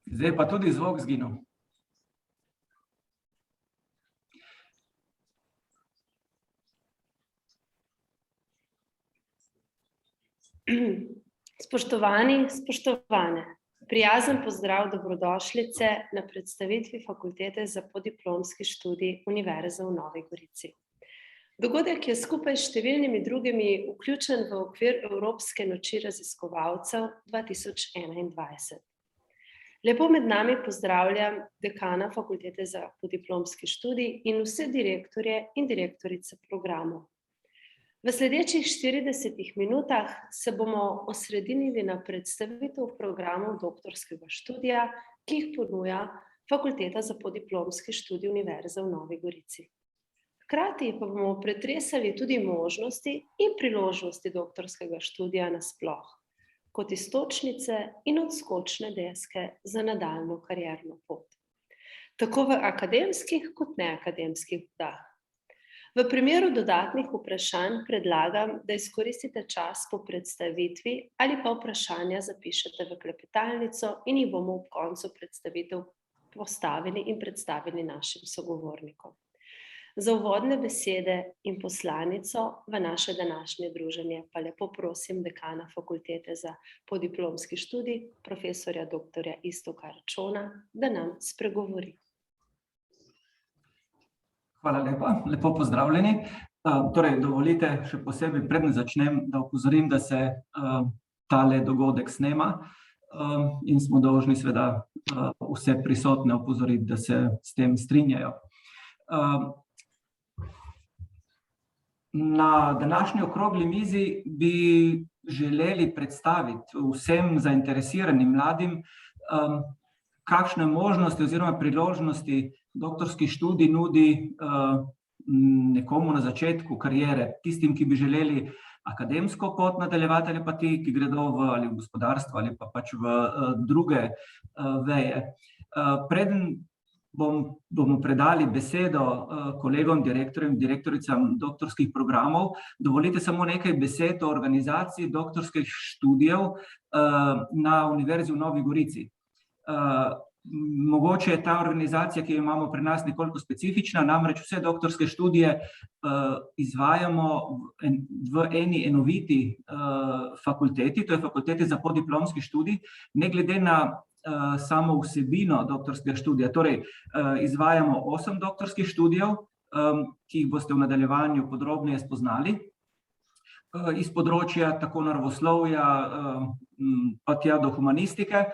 Zdaj pa tudi zvok zginil. Spoštovani, spoštovane, prijazen pozdrav dobrodošlice na predstavitvi Fakultete za podiplomski študij Univerze v Novi Gorici. Dogodek je skupaj s številnimi drugimi vključen v okvir Evropske noči raziskovalcev 2021. Lepo med nami pozdravljam dekana Fakultete za podiplomski študij in vse direktorje in direktorice programov. V sledečih 40 minutah se bomo osredinili na predstavitev programov doktorskega študija, ki jih ponuja Fakulteta za podiplomski študij Univerze v Novi Gorici. Hkrati pa bomo pretresali tudi možnosti in priložnosti doktorskega študija nasploh, kot iztočnice in odskočne deske za nadaljnjo karierno pot. Tako v akademskih kot neakademskih vodah. V primeru dodatnih vprašanj predlagam, da izkoristite čas po predstavitvi ali pa vprašanja zapišete v klepetalnico in jih bomo ob koncu predstavitev postavili in predstavili našim sogovornikom. Za uvodne besede in poslanico v naše današnje druženje pa lepo prosim dekana Fakultete za podiplomski študij, profesorja dr. Iztoka Arčona, da nam spregovori. Hvala lepa, lepo pozdravljeni. Torej, dovolite še posebej, preden začnem, da opozorim, da se tale dogodek snema in smo dolžni seveda vse prisotne opozoriti, da se s tem strinjajo. Na današnji okrogli mizi bi želeli predstaviti vsem zainteresiranim mladim, kakšne možnosti oziroma priložnosti doktorski študij nudi nekomu na začetku kariere, tistim, ki bi želeli akademsko pot nadaljevati ali pa ti, ki gredo ali v gospodarstvo ali pa pač v druge veje. Preden bomo predali besedo kolegom, direktorjem, direktoricam doktorskih programov, dovolite samo nekaj besed o organizaciji doktorskih študijev na Univerzi v Novi Gorici. Mogoče je ta organizacija, ki jo imamo pri nas, nekoliko specifična, namreč vse doktorske študije izvajamo v eni enoviti fakulteti, to je Fakulteti za podiplomski študij, ne glede na samo vsebino doktorskega študija. Torej, izvajamo 8 doktorskih študijev, ki jih boste v nadaljevanju podrobneje spoznali, iz področja tako naravoslovja pa tja do humanistike,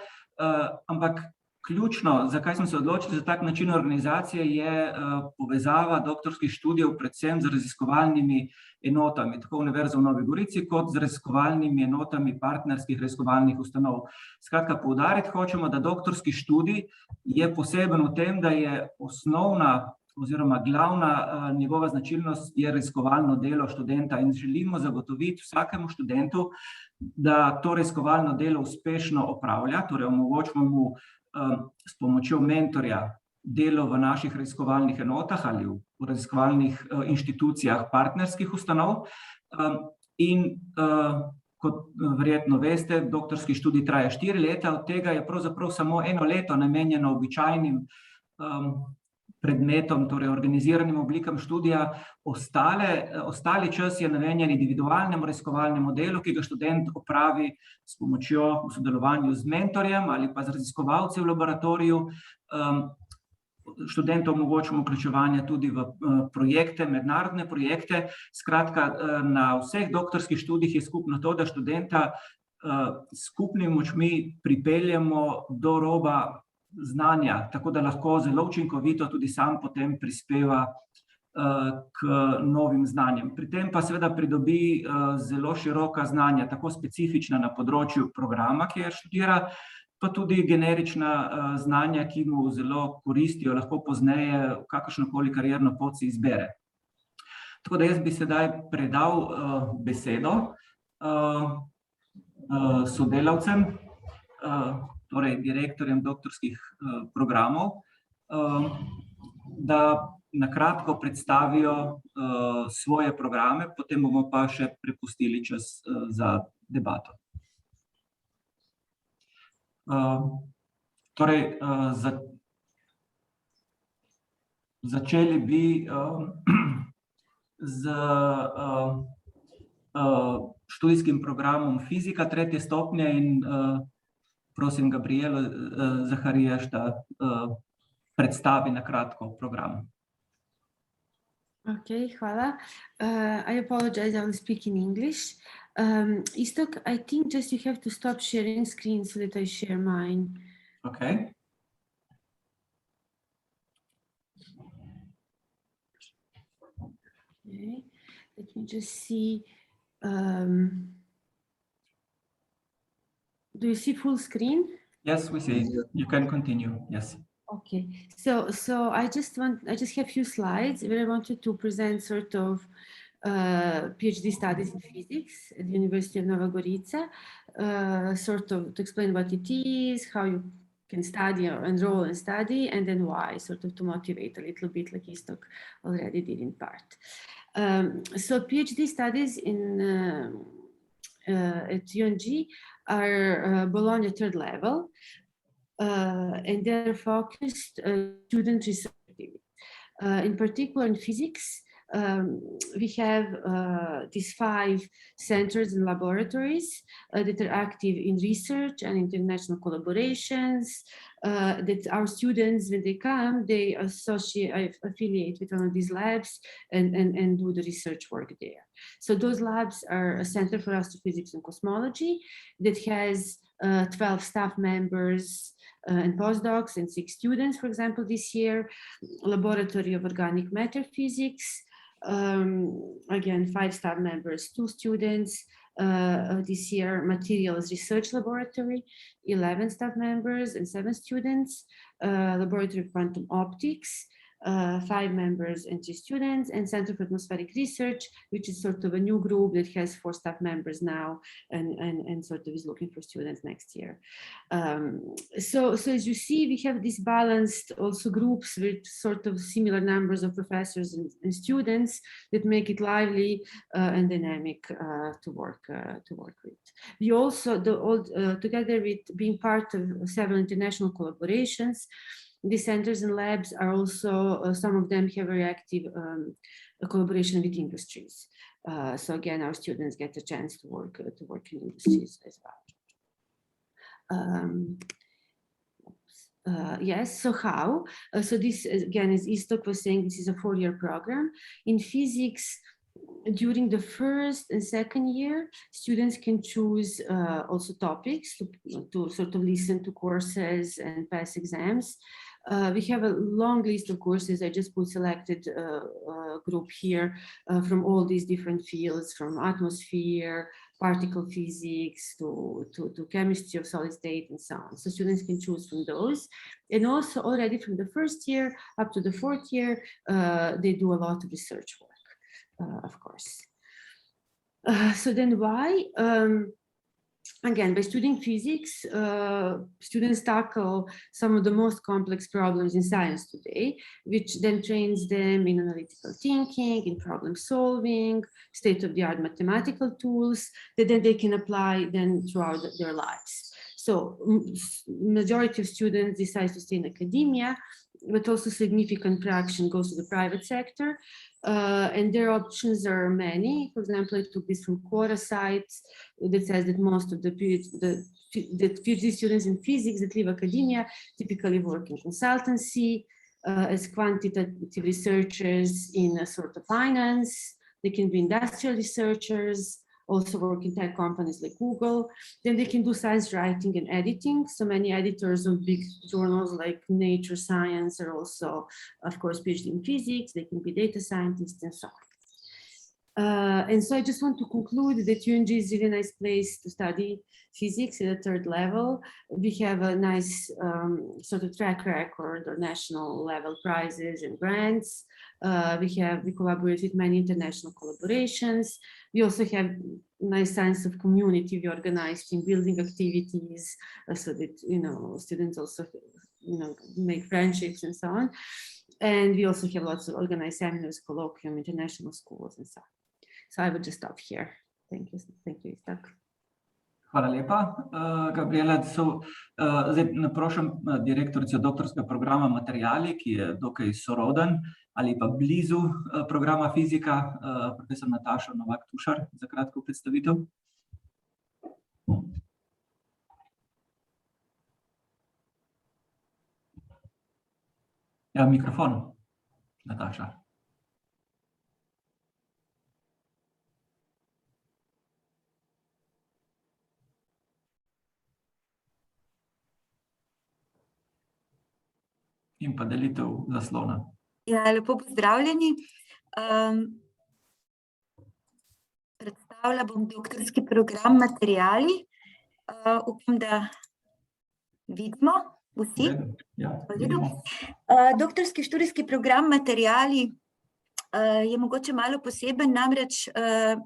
ampak ključno, zakaj smo se odločili za tak način organizacije, je povezava doktorskih študijev predvsem z raziskovalnimi enotami, tako Univerze v Novi Gorici, kot z raziskovalnimi enotami partnerskih raziskovalnih ustanov. Skratka, poudariti hočemo, da doktorski študij je poseben v tem, da je osnovna oziroma glavna njegova značilnost je raziskovalno delo študenta in želimo zagotoviti vsakemu študentu, da to raziskovalno delo uspešno opravlja, torej omogočimo mu s pomočjo mentorja delo v naših raziskovalnih enotah ali v raziskovalnih inštitucijah partnerskih ustanov. In kot verjetno veste, doktorski študij traja 4 leta, od tega je pravzaprav samo 1 leto namenjeno običajnim predmetom, torej organiziranim oblikam študija, ostali čas je namenjen individualnemu raziskovalnemu delu, ki ga študent opravi s pomočjo v sodelovanju z mentorjem ali pa z raziskovalci v laboratoriju. Študentom omogočimo vključevanje tudi v projekte, mednarodne projekte. Skratka, na vseh doktorskih študijih je skupno to, da študenta s skupnimi močmi pripeljemo do roba znanja, tako da lahko zelo učinkovito tudi sam potem prispeva k novim znanjem. Pri tem pa seveda pridobi zelo široka znanja, tako specifična na področju programa, ki je študira, pa tudi generična znanja, ki mu zelo koristijo, lahko pozneje kakršnokoli karierno pot si izbere. Tako da jaz bi sedaj predal besedo sodelavcem, torej direktorjem doktorskih programov, da na kratko predstavijo svoje programe, potem bomo pa še prepustili čas za debato. Torej, začeli bi z študijskim programom fizika 3. stopnje in prosim Gabrielo Zaharijaš, da predstavi na kratko program. Okay, hvala. I apologize, I will speak in English. Istok, I think just you have to stop sharing screen so that I share mine. Okay. Okay, let me just see. Do you see full screen? Yes, we see. You can continue. Yes. Okay, so I just have a few slides where I wanted to present sort of PhD studies in physics at the University of Nova Gorica, sort of to explain what it is, how you can study or enroll and study, and then why, sort of to motivate a little bit like Istok already did in part. So PhD studies at UNG are Bologna 3rd level, and they're focused student research activity. In particular in physics, we have these 5 centers and laboratories that are active in research and international collaborations, that our students, when they come, they affiliate with one of these labs and do the research work there. So those labs are a Center for Astrophysics and Cosmology that has 12 staff members and postdocs and 6 students, for example, this year. Laboratory of Organic Matter Physics, again, 5 staff members, 2 students. This year, Materials Research Laboratory, 11 staff members and 7 students. Laboratory of Quantum Optics, 5 members and 3 students, and Center for Atmospheric Research, which is sort of a new group that has 4 staff members now and sort of is looking for students next year. So as you see, we have these balanced also groups with sort of similar numbers of professors and students that make it lively and dynamic to work with. We also, together with being part of several international collaborations, these centers and labs are also, some of them have very active collaboration with industries. So again, our students get a chance to work in industries as well. Yes, so how? So this, again, as Istok was saying, this is a 4-year program. In physics, during the 1st and 2nd year, students can choose also topics to sort of listen to courses and pass exams. We have a long list of courses. I just put selected group here from all these different fields, from atmosphere, particle physics to chemistry of solid state and so on. So students can choose from those. And also already from the 1st year up to the 4th year, they do a lot of research work, of course. So then why? Again, by studying physics, students tackle some of the most complex problems in science today, which then trains them in analytical thinking, in problem solving, state-of-the-art mathematical tools that then they can apply then throughout their lives. So majority of students decide to stay in academia, but also significant fraction goes to the private sector. And their options are many. For example, I took this from Quora sites that says that most of the PhD students in physics that leave academia typically work in consultancy, as quantitative researchers in a sort of finance. They can be industrial researchers, also work in tech companies like Google. Then they can do science writing and editing. So many editors of big journals like Nature Science are also, of course, PhD in physics. They can be data scientists and so on. And so I just want to conclude that UNG is a really nice place to study physics at a 3rd level. We have a nice sort of track record or national level prizes and grants. We collaborate with many international collaborations. We also have nice sense of community. We organize team building activities so that, students also, make friendships and so on. And we also have lots of organized seminars, colloquium, international schools and so on. So I would just stop here. Thank you. Thank you, Istok. Hvala lepa, Gabriela. Zdaj naprošam direktorico doktorskega programa Materiali, ki je dokaj soroden ali pa blizu programa fizika, profesor Natašo Novak-Tušar, za kratko predstavitev. Ja, mikrofon, Nataša. In pa delitev zaslona. Ja, lepo pozdravljeni. Predstavila bom doktorski program Materiali. Upam, da vidimo vsi. Ja, vidimo. Doktorski študijski program Materiali je mogoče malo poseben, namreč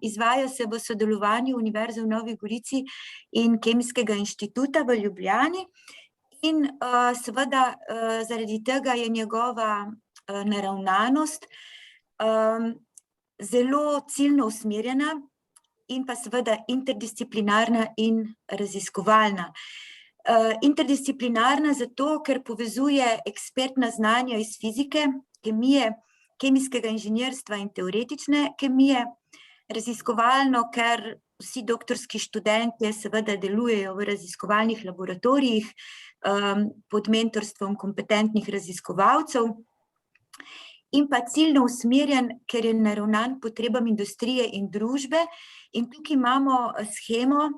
izvaja se v sodelovanju Univerze v Novi Gorici in Kemijskega inštituta v Ljubljani. In seveda zaradi tega je njegova naravnanost zelo ciljno usmerjena in pa seveda interdisciplinarna in raziskovalna. Interdisciplinarna zato, ker povezuje ekspertna znanja iz fizike, kemije, kemijskega inženirstva in teoretične kemije, raziskovalno, ker vsi doktorski študentje seveda delujejo v raziskovalnih laboratorijih pod mentorstvom kompetentnih raziskovalcev, in pa ciljno usmerjen, ker je naravnan potrebam industrije in družbe. In tukaj imamo shemo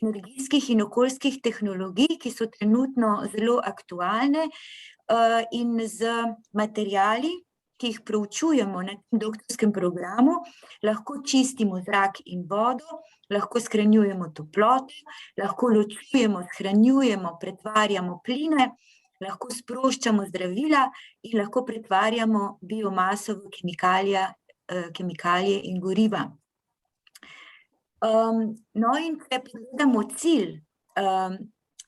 energijskih in okoljskih tehnologij, ki so trenutno zelo aktualne, in z materiali, ki jih proučujemo na tem doktorskem programu, lahko čistimo zrak in vodo, lahko shranjujemo toploto, lahko ločujemo, shranjujemo, pretvarjamo pline, lahko sproščamo zdravila in lahko pretvarjamo biomaso v kemikalije in goriva. No, in če pogledamo cilj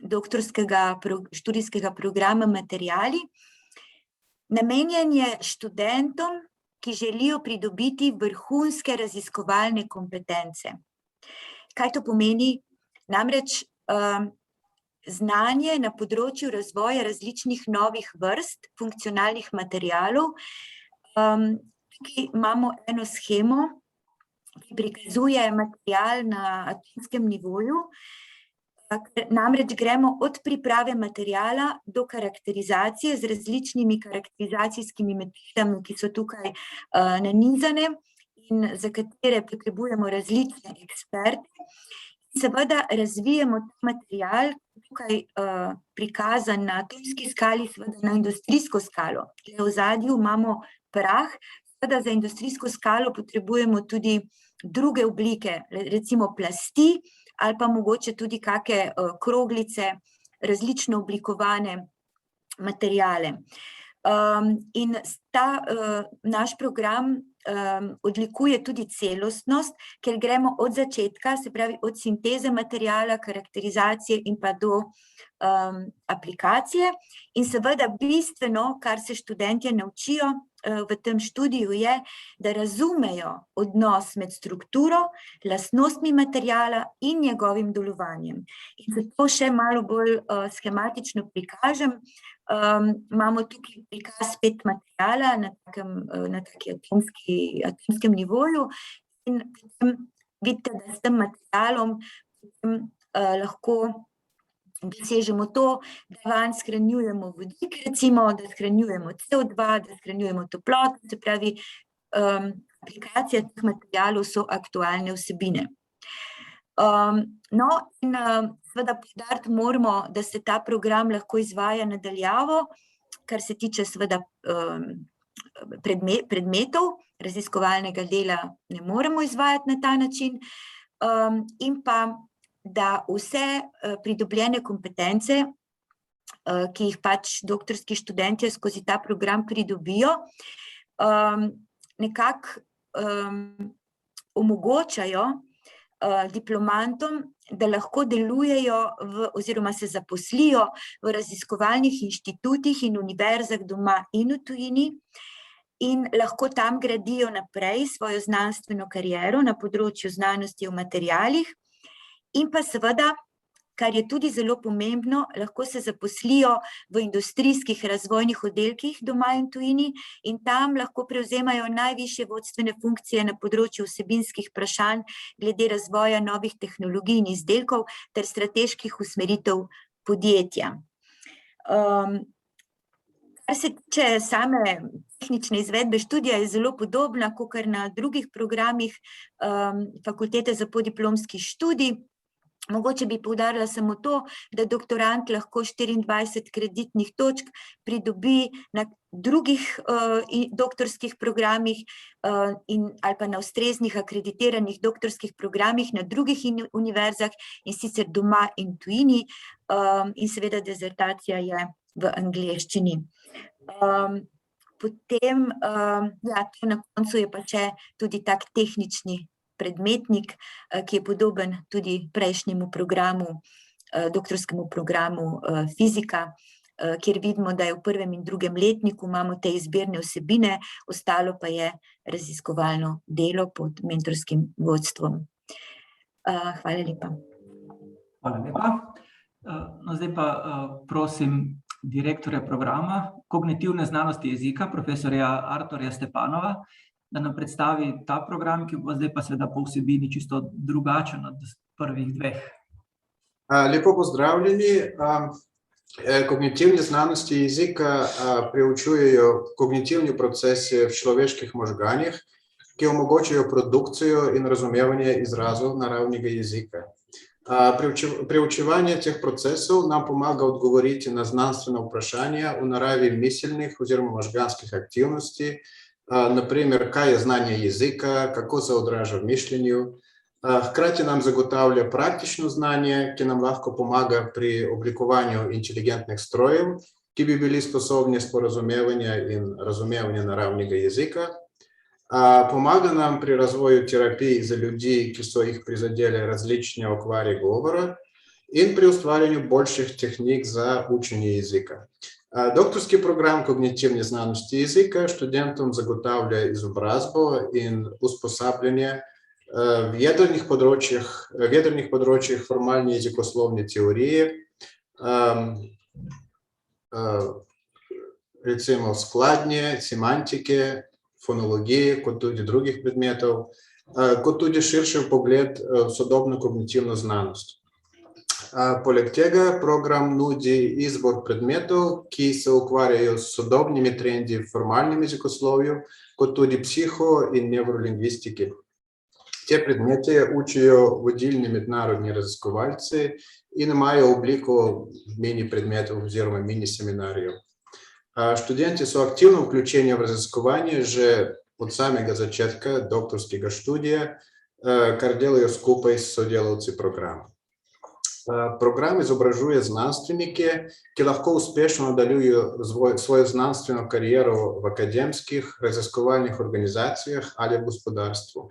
doktorskega študijskega programa Materiali, namenjen je študentom, ki želijo pridobiti vrhunske raziskovalne kompetence. Kaj to pomeni? Namreč znanje na področju razvoja različnih novih vrst funkcionalnih materialov. Tukaj imamo eno shemo, ki prikazuje material na atomskem nivoju. Namreč gremo od priprave materiala do karakterizacije z različnimi karakterizacijskimi metodami, ki so tukaj nanizane in za katere potrebujemo različne eksperte. Seveda razvijemo ta material, tukaj prikazan na atomski skali, seveda na industrijsko skalo. V ozadju imamo prah, seveda za industrijsko skalo potrebujemo tudi druge oblike, recimo plasti, ali pa mogoče tudi kake kroglice, različno oblikovane materiale. In ta naš program odlikuje tudi celostnost, ker gremo od začetka, se pravi od sinteze materiala, karakterizacije in pa do aplikacije. In seveda bistveno, kar se študentje naučijo v tem študiju, je, da razumejo odnos med strukturo, lastnostmi materiala in njegovim delovanjem. In zato še malo bolj shematično prikažem. Imamo tukaj prikaz spet materiala na atomskem nivoju in vidite, da s tem materialom lahko dosežemo to, da vanj shranjujemo vodik, recimo, da shranjujemo CO2, da shranjujemo toploto, se pravi, aplikacija teh materialov so aktualne vsebine. No, in seveda poudariti moramo, da se ta program lahko izvaja na daljavo, kar se tiče seveda predmetov, raziskovalnega dela ne moremo izvajati na ta način, in pa da vse pridobljene kompetence, ki jih pač doktorski študentje skozi ta program pridobijo, nekako omogočajo diplomantom, da lahko delujejo oziroma se zaposlijo v raziskovalnih inštitutih in univerzah doma in v tujini in lahko tam gradijo naprej svojo znanstveno kariero na področju znanosti o materialih. In pa seveda, kar je tudi zelo pomembno, lahko se zaposlijo v industrijskih razvojnih oddelkih doma in tujini in tam lahko prevzemajo najvišje vodstvene funkcije na področju vsebinskih vprašanj glede razvoja novih tehnologij in izdelkov ter strateških usmeritev podjetja. Kar se tiče same tehnične izvedbe študija, je zelo podobna kakor na drugih programih Fakultete za podiplomski študij. Mogoče bi poudarila samo to, da doktorand lahko 24 kreditnih točk pridobi na drugih doktorskih programih ali pa na ustreznih akreditiranih doktorskih programih na drugih univerzah, in sicer doma in tujini, in seveda dizertacija je v angleščini. Potem, to na koncu je pa še tudi tak tehnični predmetnik, ki je podoben tudi prejšnjemu programu, doktorskemu programu fizika, kjer vidimo, da je v prvem in drugem letniku imamo te izbirne vsebine, ostalo pa je raziskovalno delo pod mentorskim vodstvom. Hvala lepa. Hvala lepa. No, zdaj pa prosim direktorja programa Kognitivne znanosti jezika, profesorja Arturja Stepanova, da nam predstavi ta program, ki bo zdaj pa seveda po vsebini čisto drugačen od prvih dveh. Lepo pozdravljeni. Kognitivne znanosti jezika preučujejo kognitivne procese v človeških možganih, ki omogočajo produkcijo in razumevanje izrazov naravnega jezika. Preučevanje teh procesov nam pomaga odgovoriti na znanstvena vprašanja v naravi miselnih oziroma možganskih aktivnosti, naprimer, kaj je znanje jezika, kako se odraža v mišljenju. Hkrati nam zagotavlja praktično znanje, ki nam lahko pomaga pri oblikovanju inteligentnih strojev, ki bi bili sposobni sporazumevanja in razumevanja naravnega jezika. Pomaga nam pri razvoju terapij za ljudi, ki so jih prizadele različne okvare govora, in pri ustvarjanju boljših tehnik za učenje jezika. Doktorski program Kognitivne znanosti jezika študentom zagotavlja izobrazbo in usposabljanje v jedrnih področjih formalne jezikoslovne teorije, recimo skladnje, semantike, fonologije, kot tudi drugih predmetov, kot tudi širši pogled v sodobno kognitivno znanost. Poleg tega program nudi izbor predmetov, ki se ukvarjajo s sodobnimi trendi v formalnem jezikoslovju, kot tudi psiho- in nevrolingvistiki. Te predmete učijo vodilni mednarodni raziskovalci in imajo obliko mini predmetov oziroma mini seminarjev. Študenti so aktivno vključeni v raziskovanje že od samega začetka doktorskega študija, kar delajo skupaj s sodelavci programa. Program izobražuje znanstvenike, ki lahko uspešno nadaljujejo svojo znanstveno kariero v akademskih, raziskovalnih organizacijah ali v gospodarstvu.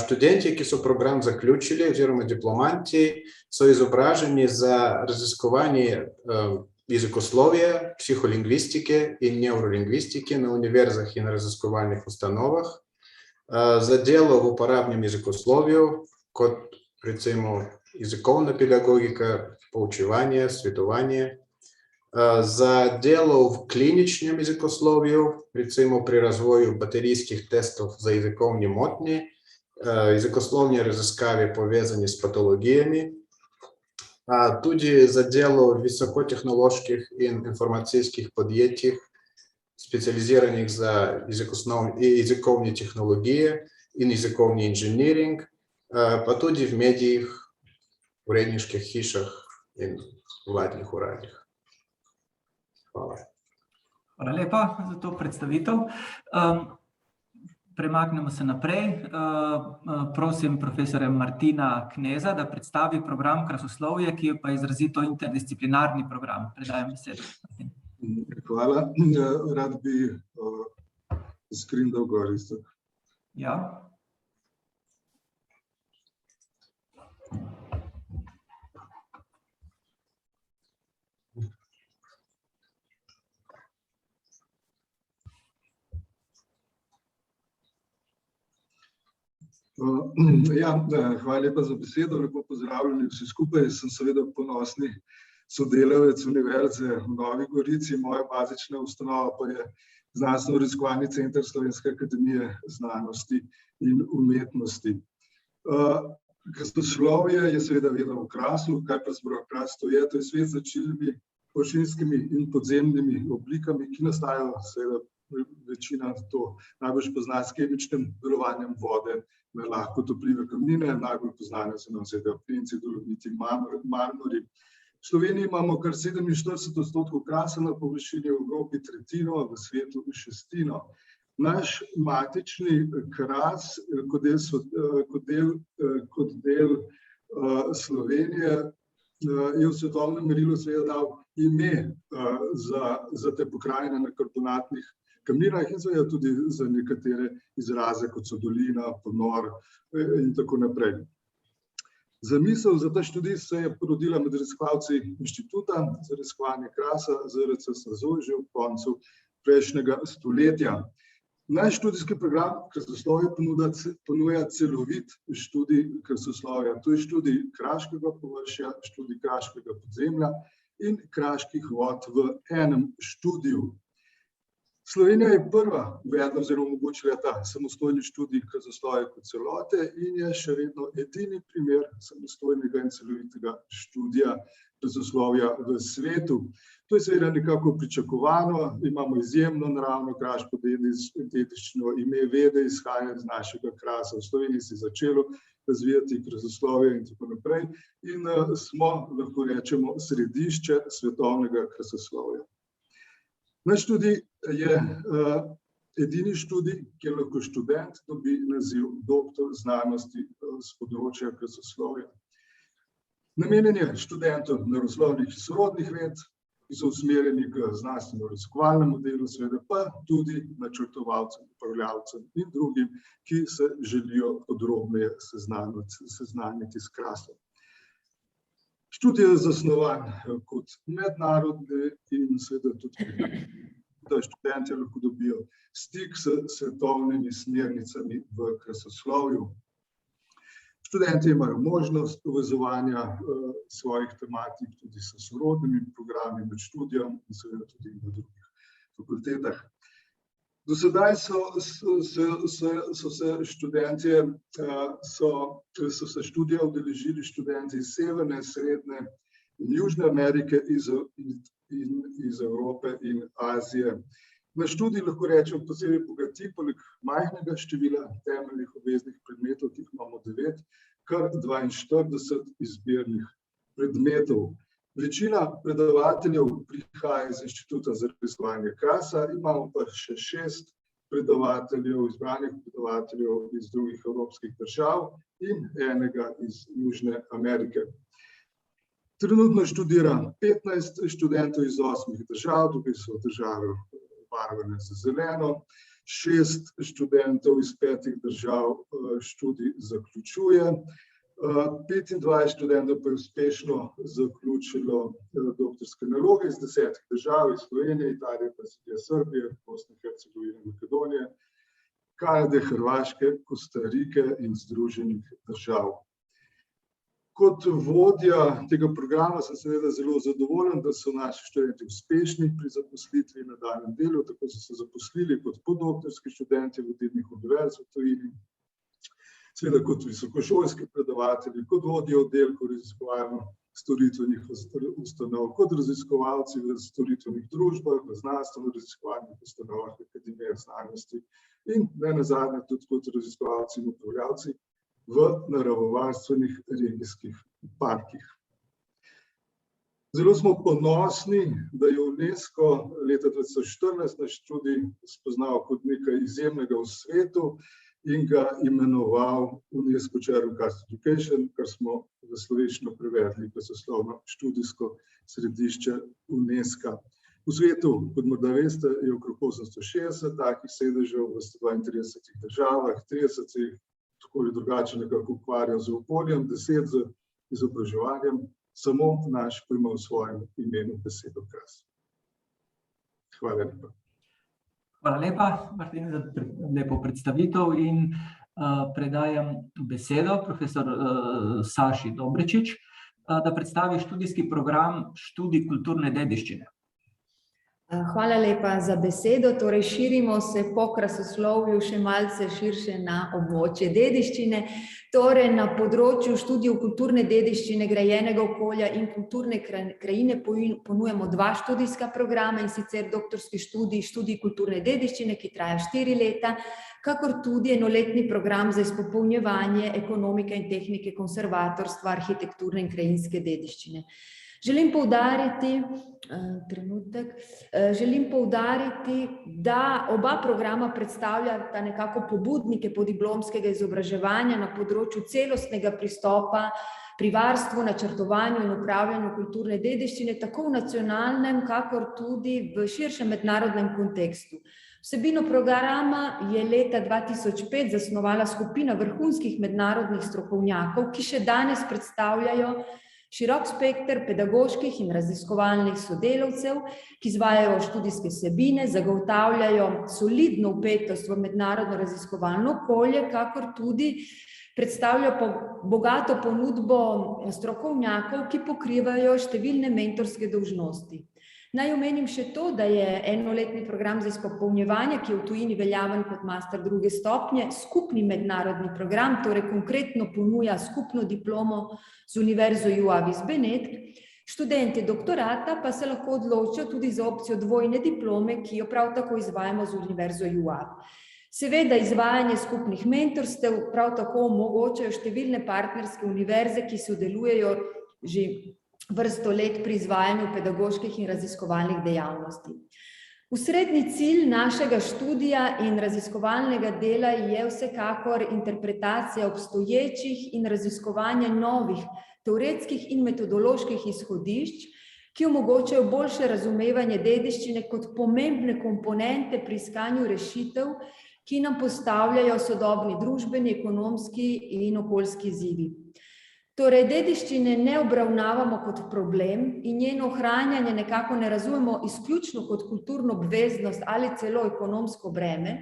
Študenti, ki so program zaključili oziroma diplomanti, so izobraženi za raziskovanje jezikoslovja, psiholingvistike in nevrolingvistike na univerzah in raziskovalnih ustanovah, za delo v uporabnem jezikoslovju, kot recimo jezikovna pedagogika, poučevanje, svetovanje, za delo v kliničnem jezikoslovju, recimo pri razvoju baterijskih testov za jezikovne motnje, jezikoslovne raziskave povezane s patologijami, tudi za delo v visokotehnoloških in informacijskih podjetjih, specializiranih za jezikovne tehnologije in jezikovni inženiring, pa tudi v medijih, uredniških hišah in vladnih uradih. Hvala. Hvala lepa za to predstavitev. Premaknemo se naprej. Prosim profesorja Martina Kneza, da predstavi program krasoslovje, ki je pa izrazito interdisciplinarni program. Predajam besedo. Hvala. Rad bi screen dal gor isto. Ja. Ja, hvala lepa za besedo, lepo pozdravljeni vsi skupaj. Sem seveda ponosni sodelavec Univerze v Novi Gorici, moja bazična ustanova pa je Znanstveno-raziskovalni center Slovenske akademije znanosti in umetnosti. Krasoslovje je seveda vedno v Krasu, kaj pa krasno je, to je svet z začilnimi, površinskimi in podzemnimi oblikami, ki nastajajo, seveda večina to najbolj pozna s kemičnim delovanjem vode na lahko topljive kamnine, najbolj poznane so nam seveda apnenci, dolomiti, marmori. V Sloveniji imamo kar 47% krasa na površini, v Evropi tretjino, v svetu šestino. Naš matični kras kot del Slovenije je v svetovnem merilu seveda dal ime za te pokrajine na karbonatnih kamninah in seveda tudi za nekatere izraze, kot so dolina, ponor in tako naprej. Zamisel za ta študij se je porodila med raziskovalci Inštituta za raziskovanje krasa ZRC SAZU že v koncu prejšnjega stoletja. Naš študijski program krasoslovja ponuja celovit študij krasoslovja. To je študij kraškega površja, študij kraškega podzemlja in kraških vod v enem študiju. Slovenija je prva uvedla oziroma omogočila ta samostojni študij krasoslovja kot celote in je še vedno edini primer samostojnega in celovitega študija krasoslovja v svetu. To je seveda nekako pričakovano, imamo izjemno naravno kraško dediščino, ime vede izhaja iz našega krasa. V Sloveniji se je začelo razvijati krasoslovje in tako naprej in smo, lahko rečemo, središče svetovnega krasoslovja. Naš študij je edini študij, kjer lahko študent dobi naziv doktor znanosti z področja krasoslovja. Namenjen je študentom naravoslovnih in sorodnih ved, ki so usmerjeni k znanstveno-raziskovalnemu delu, seveda pa tudi načrtovalcem, upravljavcem in drugim, ki se želijo podrobneje seznaniti s krasom. Študij je zasnovan kot mednarodni in seveda tudi, da študenti lahko dobijo stik s svetovnimi smernicami v krasoslovju. Študenti imajo možnost povezovanja svojih tematik tudi s sorodnimi programi med študijem in seveda tudi na drugih fakultetah. Do sedaj so se študija udeležili študenti iz Severne, Srednje in Južne Amerike, iz Evrope in Azije. Na študij lahko rečem posebej bogati, poleg majhnega števila temeljnih obveznih predmetov, ki jih imamo 9, kar 42 izbirnih predmetov. Večina predavateljev prihaja iz Inštituta za raziskovanje krasa, imamo pa še 6 predavateljev, izbranih predavateljev iz drugih evropskih držav in enega iz Južne Amerike. Trenutno študira 15 študentov iz 8 držav, tukaj so države obarvane z zeleno, 6 študentov iz 5 držav študij zaključuje. 25 študentov pa je uspešno zaključilo doktorske naloge iz 10 držav, iz Slovenije, Italije, Brazilije, Srbije, Bosne in Hercegovine, Makedonije, Kanade, Hrvaške, Kostarike in Združenih držav. Kot vodja tega programa sem seveda zelo zadovoljen, da so naši študenti uspešni pri zaposlitvi in nadaljnjem delu, tako so se zaposlili kot podoktorski študenti vodilnih univerz v tujini, seveda kot visokošolski predavatelji, kot vodje oddelkov raziskovalno-storitvenih ustanov, kot raziskovalci v storitvenih družbah, v znanstveno-raziskovalnih ustanovah Akademije znanosti in nenazadnje tudi kot raziskovalci in upravljavci v naravovarstvenih regijskih parkih. Zelo smo ponosni, da je UNESCO leta 2014 naš študij spoznal kot nekaj izjemnega v svetu in ga imenoval UNESCO Chair of Karst Education, kar smo v slovenščino prevedli krasoslovno študijsko središče UNESCO. V svetu, kot morda veste, je okrog 860 takih sedežev v 132 državah, 30 se jih tako ali drugače nekako ukvarja z okoljem, 10 z izobraževanjem, samo naš pa ima v svojem imenu besedo kras. Hvala lepa. Hvala lepa, Martin, za lepo predstavitev in predajam besedo profesor Saši Dobrečič, da predstavi študijski program Študij kulturne dediščine. Hvala lepa za besedo. Torej, širimo se po krasoslovju še malce širše na območje dediščine. Torej, na področju študijev kulturne dediščine, grajenega okolja in kulturne krajine ponujamo 2 študijska programa, in sicer doktorski študij kulturne dediščine, ki traja 4 leta, kakor tudi enoletni program za izpopolnjevanje ekonomike in tehnike konservatorstva, arhitekturne in krajinske dediščine. Želim poudariti, da oba programa predstavljata nekako pobudnike podiplomskega izobraževanja na področju celostnega pristopa pri varstvu, načrtovanju in upravljanju kulturne dediščine, tako v nacionalnem, kakor tudi v širšem mednarodnem kontekstu. Vsebino programa je leta 2005 zasnovala skupina vrhunskih mednarodnih strokovnjakov, ki še danes predstavljajo širok spekter pedagoških in raziskovalnih sodelavcev, ki izvajajo študijske vsebine, zagotavljajo solidno vpetost v mednarodno raziskovalno okolje, kakor tudi predstavljajo bogato ponudbo strokovnjakov, ki pokrivajo številne mentorske dolžnosti. Naj omenim še to, da je enoletni program za izpopolnjevanje, ki je v tujini veljaven kot master 2. stopnje, skupni mednarodni program, torej konkretno ponuja skupno diplomo z Univerzo UAV iz Benetk. Študenti doktorata pa se lahko odločijo tudi za opcijo dvojne diplome, ki jo prav tako izvajamo z Univerzo UAV. Seveda izvajanje skupnih mentorstev prav tako omogočajo številne partnerske univerze, ki sodelujejo že vrsto let pri izvajanju pedagoških in raziskovalnih dejavnosti. Osrednji cilj našega študija in raziskovalnega dela je vsekakor interpretacija obstoječih in raziskovanje novih teoretskih in metodoloških izhodišč, ki omogočajo boljše razumevanje dediščine kot pomembne komponente pri iskanju rešitev, ki nam postavljajo sodobni družbeni, ekonomski in okoljski izzivi. Torej, dediščine ne obravnavamo kot problem in njeno ohranjanje nekako ne razumemo izključno kot kulturno obveznost ali celo ekonomsko breme,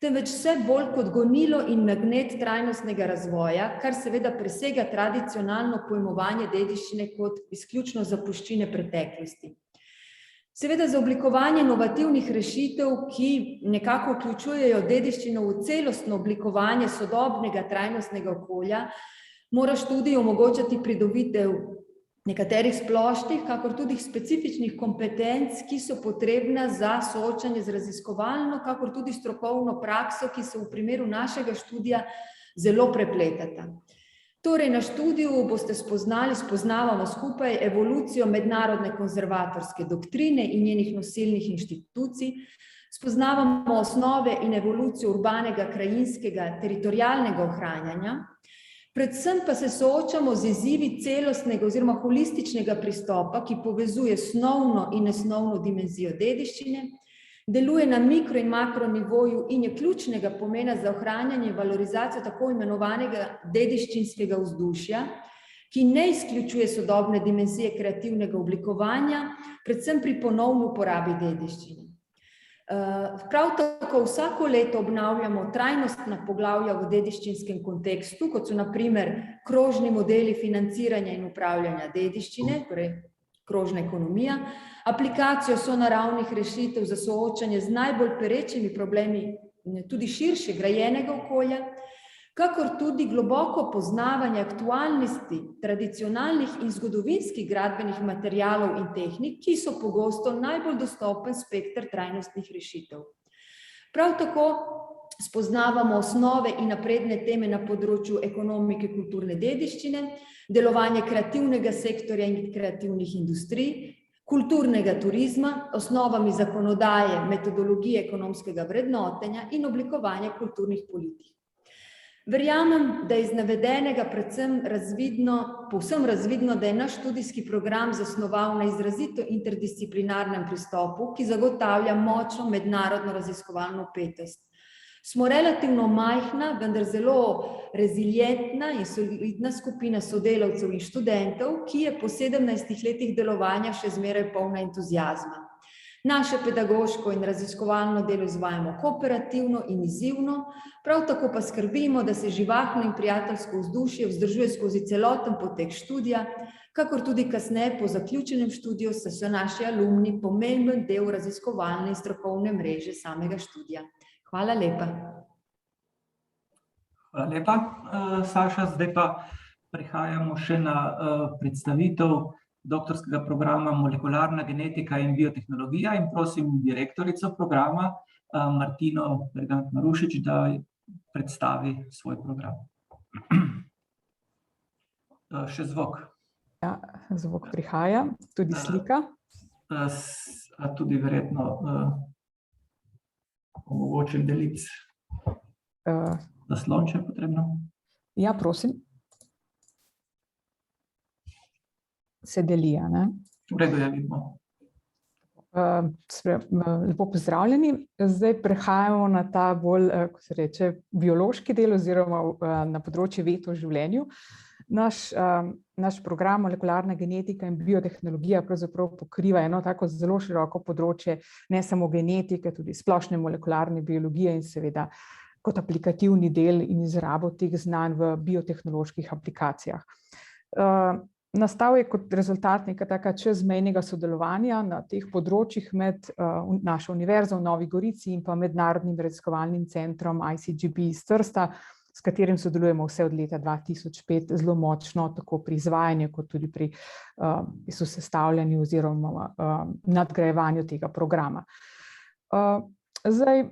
temveč vse bolj kot gonilo in magnet trajnostnega razvoja, kar seveda presega tradicionalno pojmovanje dediščine kot izključno zapuščine preteklosti. Seveda za oblikovanje inovativnih rešitev, ki nekako vključujejo dediščino v celostno oblikovanje sodobnega trajnostnega okolja, mora študij omogočati pridobitev nekaterih splošnih, kakor tudi specifičnih kompetenc, ki so potrebne za soočanje z raziskovalno, kakor tudi strokovno prakso, ki se v primeru našega študija zelo prepletata. Torej, na študiju boste spoznavamo skupaj evolucijo mednarodne konzervatorske doktrine in njenih nosilnih inštitucij, spoznavamo osnove in evolucijo urbanega, krajinskega, teritorialnega ohranjanja, predvsem pa se soočamo z izzivi celostnega oziroma holističnega pristopa, ki povezuje snovno in nesnovno dimenzijo dediščine, deluje na mikro in makro nivoju in je ključnega pomena za ohranjanje in valorizacijo tako imenovanega dediščinskega vzdušja, ki ne izključuje sodobne dimenzije kreativnega oblikovanja, predvsem pri ponovni uporabi dediščine. Prav tako vsako leto obnavljamo trajnostna poglavja v dediščinskem kontekstu, kot so na primer krožni modeli financiranja in upravljanja dediščine, torej krožna ekonomija, aplikacijo sonaravnih rešitev za soočanje z najbolj perečimi problemi tudi širše grajenega okolja, kakor tudi globoko poznavanje aktualnosti tradicionalnih in zgodovinskih gradbenih materialov in tehnik, ki so pogosto najbolj dostopen spekter trajnostnih rešitev. Prav tako spoznavamo osnove in napredne teme na področju ekonomike kulturne dediščine, delovanje kreativnega sektorja in kreativnih industrij, kulturnega turizma, osnovami zakonodaje, metodologije ekonomskega vrednotenja in oblikovanja kulturnih politik. Verjamem, da je iz navedenega povsem razvidno, da je naš študijski program zasnoval na izrazito interdisciplinarnem pristopu, ki zagotavlja močno mednarodno raziskovalno vpetost. Smo relativno majhna, vendar zelo rezilientna in solidna skupina sodelavcev in študentov, ki je po 17 letih delovanja še zmeraj polna entuziazma. Naše pedagoško in raziskovalno delo izvajamo kooperativno in izzivno, prav tako pa skrbimo, da se živahno in prijateljsko vzdušje vzdržuje skozi celoten potek študija, kakor tudi kasneje po zaključenem študiju so naši alumni pomemben del raziskovalne in strokovne mreže samega študija. Hvala lepa. Hvala lepa, Saša. Zdaj pa prehajamo še na predstavitev doktorskega programa Molekularna genetika in biotehnologija in prosim direktorico programa Martino Bergant-Marušič, da predstavi svoj program. Še zvok. Ja, zvok prihaja, tudi slika. Tudi verjetno omogočen deliti zaslon, če je potrebno. Ja, prosim. Se deli, ne? V redu, ja, vidimo. Lepo pozdravljeni. Zdaj prehajamo na ta bolj, ko se reče, biološki del oziroma na področje ved o življenju. Naš program Molekularna genetika in biotehnologija pravzaprav pokriva eno tako zelo široko področje, ne samo genetike, tudi splošne molekularne biologije in seveda kot aplikativni del in izrabo teh znanj v biotehnoloških aplikacijah. Nastal je kot rezultat neka taka čezmejnega sodelovanja na teh področjih med našo univerzo v Novi Gorici in pa Mednarodnim raziskovalnim centrom ICGB iz Trsta, s katerim sodelujemo vse od leta 2005 zelo močno, tako pri izvajanju kot tudi pri sestavljanju oziroma nadgrajevanju tega programa. Zdaj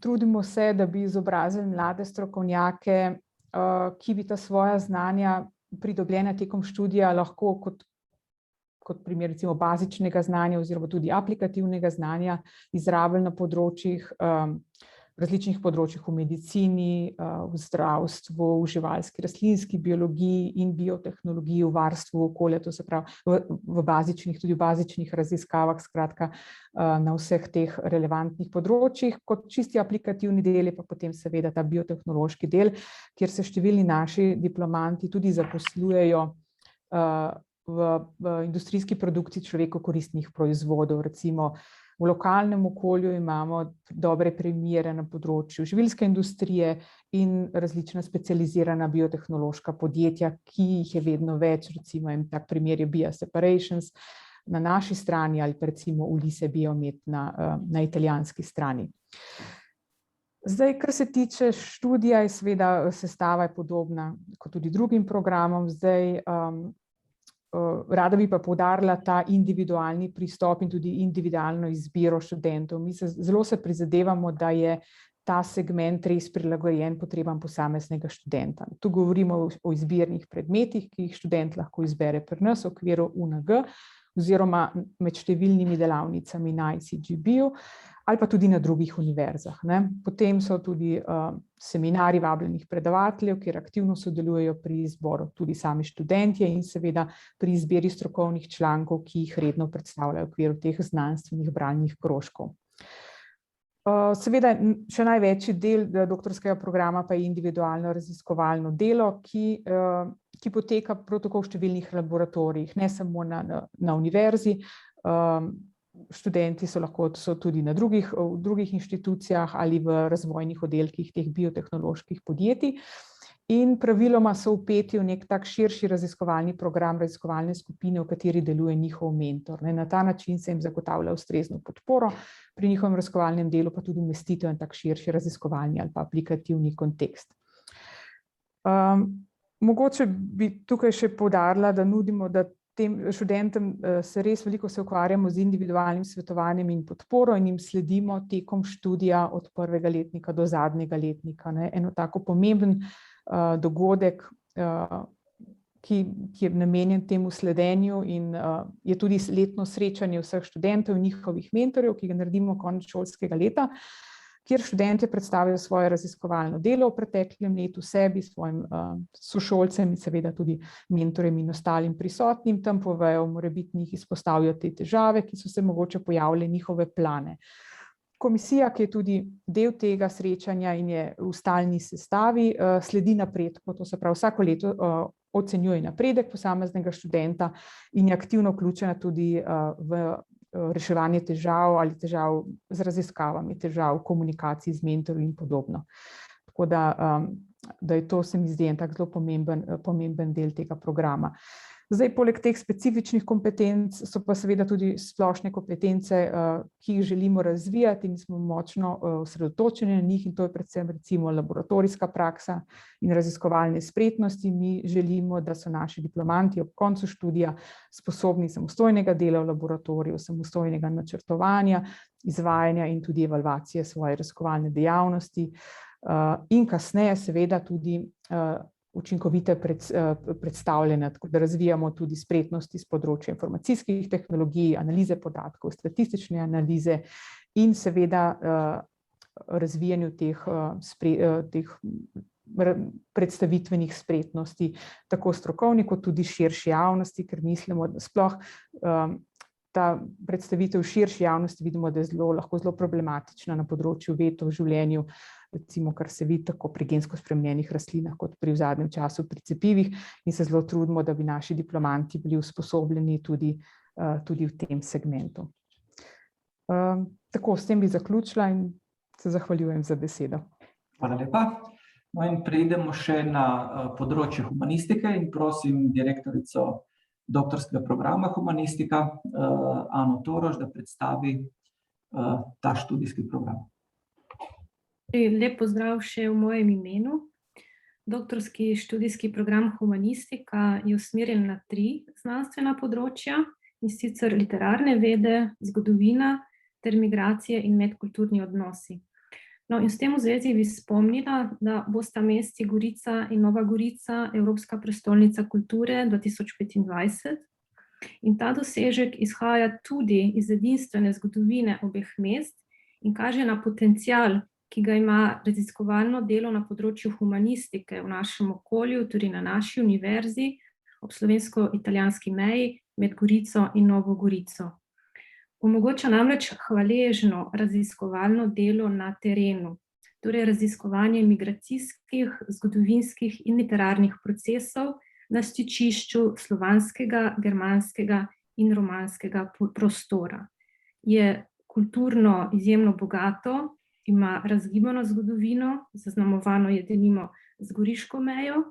trudimo se, da bi izobrazili mlade strokovnjake, ki bi ta svoja znanja pridobljena tekom študija lahko kot primer recimo bazičnega znanja oziroma tudi aplikativnega znanja izrabili na področjih, različnih področjih v medicini, v zdravstvu, v živalski rastlinski biologiji in biotehnologiji, v varstvu okolja, to se pravi tudi v bazičnih raziskavah, skratka na vseh teh relevantnih področjih. Kot čisti aplikativni del je pa potem seveda ta biotehnološki del, kjer se številni naši diplomanti tudi zaposlujejo v industrijski produkciji človeku koristnih proizvodov, recimo v lokalnem okolju imamo dobre primere na področju živilske industrije in različna specializirana biotehnološka podjetja, ki jih je vedno več, recimo en tak primer je Bioseparations na naši strani ali pa recimo Ulisse Biomet na italijanski strani. Zdaj, kar se tiče študija, je seveda sestava je podobna kot tudi drugim programom. Zdaj, rada bi pa poudarila ta individualni pristop in tudi individualno izbiro študentov. Mi zelo se prizadevamo, da je ta segment res prilagojen potrebam posameznega študenta. Tu govorimo o izbirnih predmetih, ki jih študent lahko izbere pri nas v okviru UNG oziroma med številnimi delavnicami na ICGB-ju ali pa tudi na drugih univerzah. Potem so tudi seminarji vabljenih predavateljev, kjer aktivno sodelujejo pri izboru tudi sami študentje in seveda pri izbiri strokovnih člankov, ki jih redno predstavljajo v okviru teh znanstvenih bralnih krožkov. Seveda še največji del doktorskega programa pa je individualno raziskovalno delo, ki poteka prav tako v številnih laboratorijih, ne samo na univerzi. Študenti so tudi v drugih inštitucijah ali v razvojnih oddelkih teh biotehnoloških podjetij in praviloma so vpeti v nek tak širši raziskovalni program raziskovalne skupine, v kateri deluje njihov mentor. Na ta način se jim zagotavlja ustrezno podporo pri njihovem raziskovalnem delu, pa tudi umestitev in tak širši raziskovalni ali pa aplikativni kontekst. Mogoče bi tukaj še poudarila, da nudimo, da tem študentom se res veliko ukvarjamo z individualnim svetovanjem in podporo in jim sledimo tekom študija od prvega letnika do zadnjega letnika. Eno tako pomemben dogodek, ki je namenjen temu sledenju in je tudi letno srečanje vseh študentov in njihovih mentorjev, ki ga naredimo konec šolskega leta, kjer študentje predstavijo svoje raziskovalno delo v preteklem letu sebi, svojim sošolcem in seveda tudi mentorjem in ostalim prisotnim, tam povejo, morebitnih izpostavijo te težave, ki so se mogoče pojavile, njihove plane. Komisija, ki je tudi del tega srečanja in je v stalni sestavi, sledi napredku, to se pravi vsako leto ocenjuje napredek posameznega študenta in je aktivno vključena tudi v reševanje težav ali težav z raziskavami, težav v komunikaciji z mentorji in podobno. Tako da je to, se mi zdi, en tak zelo pomemben del tega programa. Zdaj, poleg teh specifičnih kompetenc so pa seveda tudi splošne kompetence, ki jih želimo razvijati in smo močno osredotočeni na njih, in to je predvsem recimo laboratorijska praksa in raziskovalne spretnosti. Mi želimo, da so naši diplomanti ob koncu študija sposobni samostojnega dela v laboratoriju, samostojnega načrtovanja, izvajanja in tudi evalvacije svoje raziskovalne dejavnosti in kasneje seveda tudi učinkovite predstavljene, tako da razvijamo tudi spretnosti z področja informacijskih tehnologij, analize podatkov, statistične analize in seveda razvijanju teh predstavitvenih spretnosti, tako strokovni kot tudi širši javnosti, ker mislimo, da sploh ta predstavitev širši javnosti vidimo, da je lahko zelo problematična na področju ved v življenju, recimo, kar se vidi tako pri gensko spremenjenih rastlinah, kot pri v zadnjem času pri cepivih, in se zelo trudimo, da bi naši diplomanti bili usposobljeni tudi v tem segmentu. Tako, s tem bi zaključila in se zahvaljujem za besedo. Hvala lepa. No in preidemo še na področje humanistike in prosim direktorico doktorskega programa humanistika, Ano Toroš, da predstavi ta študijski program. Lep pozdrav še v mojem imenu. Doktorski študijski program humanistika je usmerjen na 3 znanstvena področja, in sicer literarne vede, zgodovina ter migracije in medkulturni odnosi. No, in s tem v zvezi bi spomnila, da bosta mesti Gorica in Nova Gorica Evropska prestolnica kulture 2025. In ta dosežek izhaja tudi iz edinstvene zgodovine obeh mest in kaže na potencial, ki ga ima raziskovalno delo na področju humanistike v našem okolju, tudi na naši univerzi, ob slovensko-italijanski meji med Gorico in Novo Gorico. Omogoča namreč hvaležno raziskovalno delo na terenu, torej raziskovanje migracijskih, zgodovinskih in literarnih procesov na stičišču slovanskega, germanskega in romanskega prostora. Je kulturno izjemno bogato, ima razgibano zgodovino, zaznamovano je denimo z goriško mejo,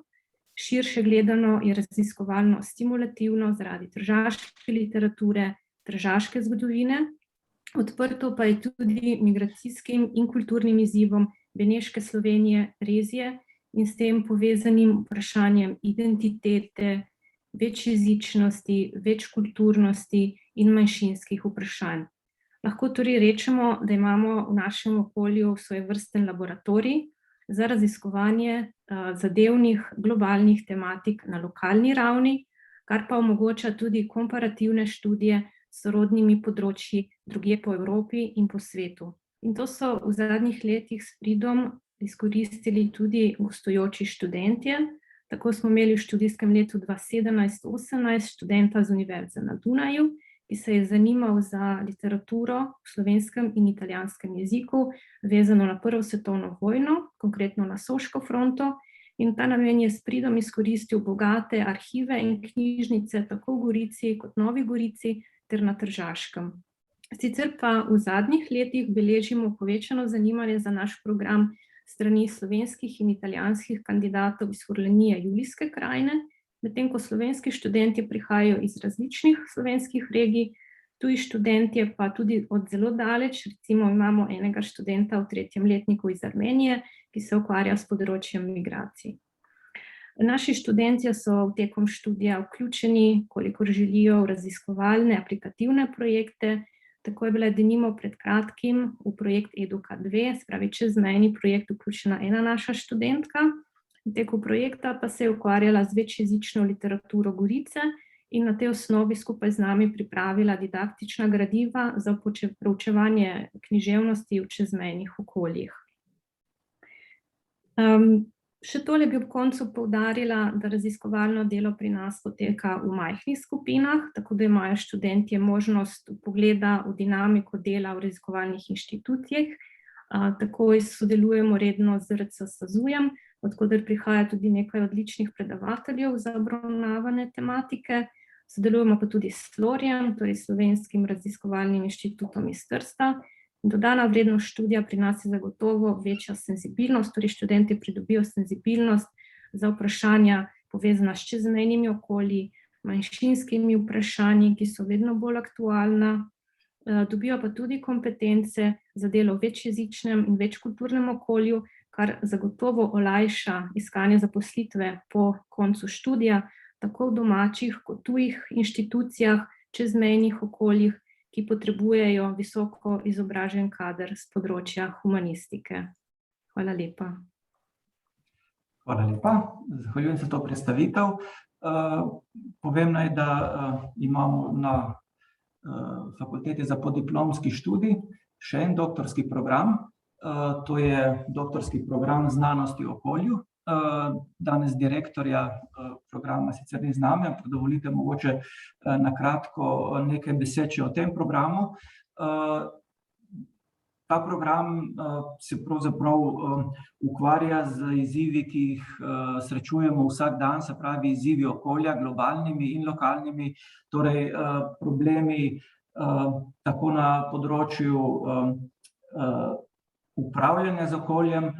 širše gledano je raziskovalno stimulativno zaradi tržaške literature, tržaške zgodovine, odprto pa je tudi migracijskim in kulturnim izzivom Beneške Slovenije, Rezije in s tem povezanim vprašanjem identitete, večjezičnosti, večkulturnosti in manjšinskih vprašanj. Lahko torej rečemo, da imamo v našem okolju svojevrsten laboratorij za raziskovanje zadevnih globalnih tematik na lokalni ravni, kar pa omogoča tudi komparativne študije s sorodnimi področji drugje po Evropi in po svetu. In to so v zadnjih letih s pridom izkoristili tudi gostujoči študentje. Tako smo imeli v študijskem letu 2017-18 študenta z Univerze na Dunaju, ki se je zanimal za literaturo v slovenskem in italijanskem jeziku, vezano na Prvo svetovno vojno, konkretno na Soško fronto, in ta namen je s pridom izkoristil bogate arhive in knjižnice tako v Gorici kot Novi Gorici ter na Tržaškem. Sicer pa v zadnjih letih beležimo povečano zanimanje za naš program strani slovenskih in italijanskih kandidatov iz Furlanije Julijske krajine, medtem ko slovenski študentje prihajajo iz različnih slovenskih regij, tuji študentje pa tudi od zelo daleč, recimo imamo enega študenta v 3. letniku iz Armenije, ki se ukvarja s področjem migracij. Naši študentje so tekom študija vključeni, kolikor želijo, v raziskovalne, aplikativne projekte. Tako je bila denimo pred kratkim v projekt Eduka 2, se pravi čezmejni projekt, vključena ena naša študentka. Tekom projekta pa se je ukvarjala z večjezično literaturo Gorice in na tej osnovi skupaj z nami pripravila didaktična gradiva za proučevanje književnosti v čezmejnih okoljih. Še tole bi ob koncu poudarila, da raziskovalno delo pri nas poteka v majhnih skupinah, tako da imajo študentje možnost vpogleda v dinamiko dela v raziskovalnih inštitucijah. Takoj sodelujemo redno z RC SAZU-jem, od koder prihaja tudi nekaj odličnih predavateljev za obravnavane tematike. Sodelujemo pa tudi s Slorjem, torej Slovenskim raziskovalnim inštitutom iz Trsta. Dodana vrednost študija pri nas je zagotovo večja senzibilnost, torej študenti pridobijo senzibilnost za vprašanja povezana s čezmejnimi okolji, manjšinskimi vprašanji, ki so vedno bolj aktualna. Dobijo pa tudi kompetence za delo v večjezičnem in večkulturnem okolju, kar zagotovo olajša iskanje zaposlitve po koncu študija, tako v domačih kot tujih inštitucijah, čezmejnih okoljih, ki potrebujejo visoko izobražen kader z področja humanistike. Hvala lepa. Hvala lepa. Zahvaljujem se za to predstavitev. Povem naj, da imamo na Fakulteti za podiplomski študij še en doktorski program. To je doktorski program znanosti o okolju. Danes direktorja programa sicer ni z nami, ampak dovolite mogoče na kratko nekaj besed o tem programu. Ta program se pravzaprav ukvarja z izzivi, ki jih srečujemo vsak dan, se pravi izzivi okolja, globalnimi in lokalnimi, torej problemi tako na področju upravljanja z okoljem,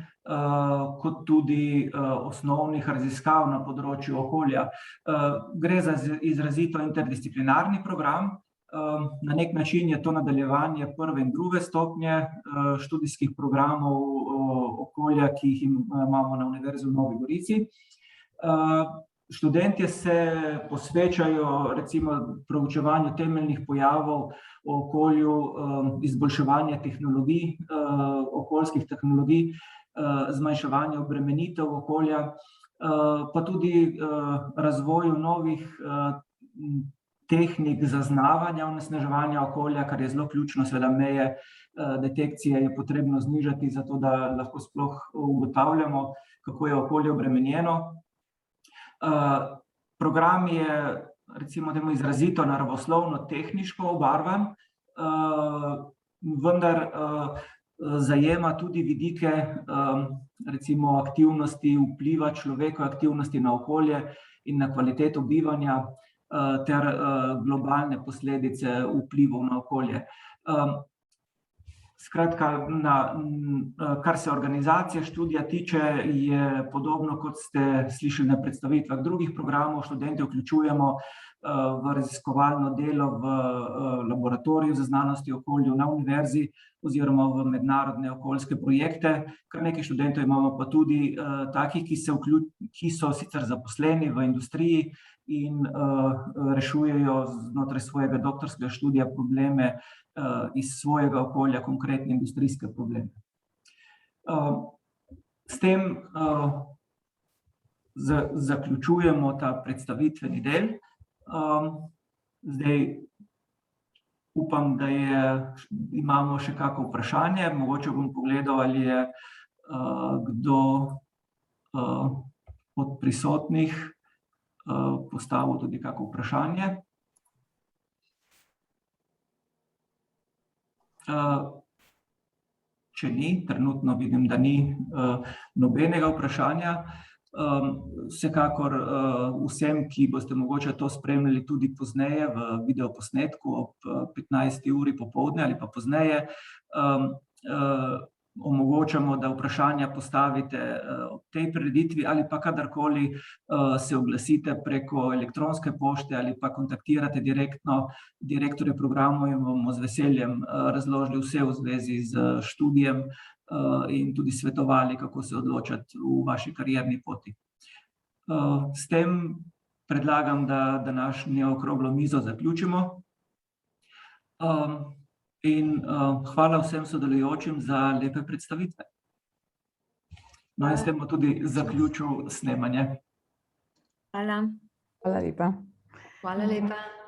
kot tudi osnovnih raziskav na področju okolja. Gre za izrazito interdisciplinarni program. Na nek način je to nadaljevanje prve in druge stopnje študijskih programov okolja, ki jih imamo na Univerzi v Novi Gorici. Študentje se posvečajo recimo proučevanju temeljnih pojavov o okolju, izboljševanje tehnologij, okoljskih tehnologij, zmanjševanje obremenitev okolja, pa tudi razvoju novih tehnik zaznavanja onesnaževanja okolja, kar je zelo ključno, seveda meje detekcije je potrebno znižati, zato da lahko sploh ugotavljamo, kako je okolje obremenjeno. Program je recimo temu izrazito naravoslovno-tehniško obarvan, vendar zajema tudi vidike recimo aktivnosti, vpliva človekove aktivnosti na okolje in na kvaliteto bivanja ter globalne posledice vplivov na okolje. Skratka, kar se organizacije študija tiče, je podobno, kot ste slišali na predstavitvah drugih programov. Študente vključujemo v raziskovalno delo v laboratoriju za znanost o okolju na univerzi oziroma v mednarodne okoljske projekte. Kar nekaj študentov imamo pa tudi takih, ki so sicer zaposleni v industriji in rešujejo znotraj svojega doktorskega študija probleme iz svojega okolja, konkretne industrijske probleme. S tem zaključujemo ta predstavitveni del. Zdaj upam, da imamo še kako vprašanje. Mogoče bom pogledal, ali je kdo od prisotnih postavil tudi kako vprašanje. Če ni, trenutno vidim, da ni nobenega vprašanja. Vsekakor vsem, ki boste mogoče to spremljali tudi pozneje v videoposnetku ob 15. uri popoldne ali pa pozneje, omogočamo, da vprašanja postavite ob tej prireditvi ali pa kadarkoli se oglasite preko elektronske pošte ali pa kontaktirate direktno direktorje programov in bomo z veseljem razložili vse v zvezi z študijem in tudi svetovali, kako se odločati v vaši karierni poti. S tem predlagam, da današnjo okroglo mizo zaključimo. In hvala vsem sodelujočim za lepe predstavitve. No in s tem bo tudi zaključil snemanje. Hvala. Hvala lepa. Hvala lepa.